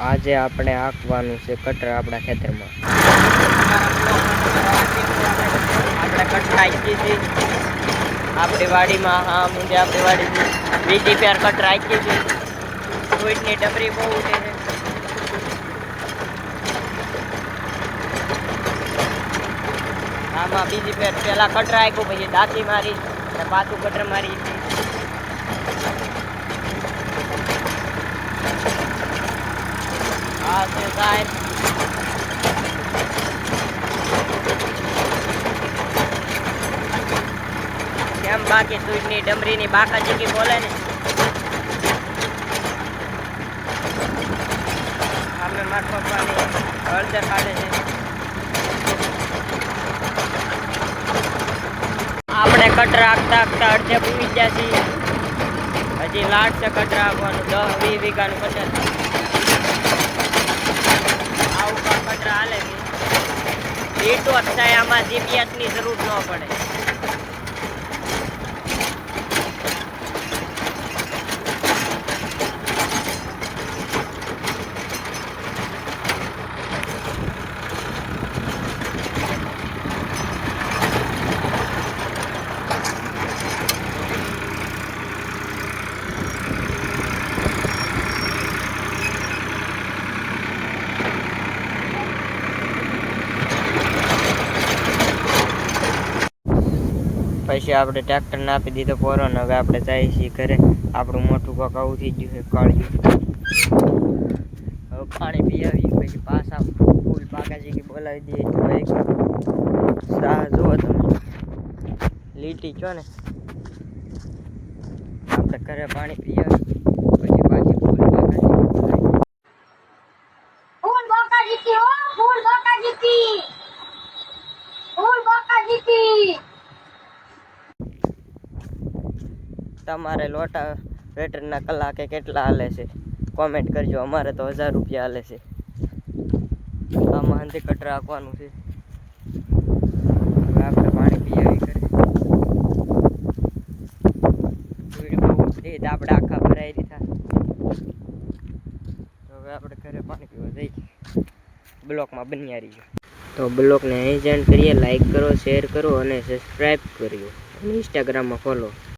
આજે આપણે હાંકવાનું છે કટર આપણા ખેતરમાં. આપણે કટર હાંકી છે આપણી વાડીમાં. હા મુંજે આપણી વાડી બીજી પેર કટર હાંકી છે. કોઈની ડબરી બહુ ઉઠે છે. આમાં બીજી પેર પેલા કટર હાંક્યું, પછી દાંતી મારી અને પાછું કટર મારી. આ છે સાહેબ. કેમ બાકી સૂટની ડમરીની બાકા જેકી બોલે ને. અમે મારા પપ્પાની હળદર કાઢે છે. આપણે કટર હાંકતા હાંકતા અડધે પૂરી ગયા છીએ. હજી લાટ છે કટર હાંકવાનું. 10-20 વીઘાનું કટર. આવું કટર હાલે છે. ઈટો થાય આમાં જીપીએસની જરૂર ન પડે. પછી આપણે ટ્રેક્ટરને આપી દીધો પોરો ને હવે આપણે જઈએ છીએ ઘરે. આપણું મોટું કાંક આવું થઈ ગયું છે કાળિયું. હવે પાણી પી આવી પછી પાછા ફૂલ બાકાજી બોલાવી દઈએ. તો એક સાહ જુઓ તમે લીટી છો ને. આપણે ઘરે પાણી પી આવી પછી પાછી ફૂલ બાકાજી બોલાવી. ફૂલ બાકાજી હો, ફૂલ બાકાજી, ફૂલ બાકાજી. તમારે લોટા વેટરના કલાકે કેટલા હાલે છે કોમેન્ટ કરજો. અમારે તો 1000 રૂપિયા હાલે છે. આમાં અંતે કટર હાંકવાનું છે. હવે આપણે પાણી પી આવી કરે. આપણે આખા ભરાઈ દીધા. હવે આપણે ઘરે પાણી પીવા જઈએ. બ્લોકમાં બન્યા રહીએ. તો બ્લોગને અહીં જ એન્ડ કરીએ. લાઈક કરો, શેર કરો અને સબસ્ક્રાઈબ કરજો અને ઇન્સ્ટાગ્રામમાં ફોલો.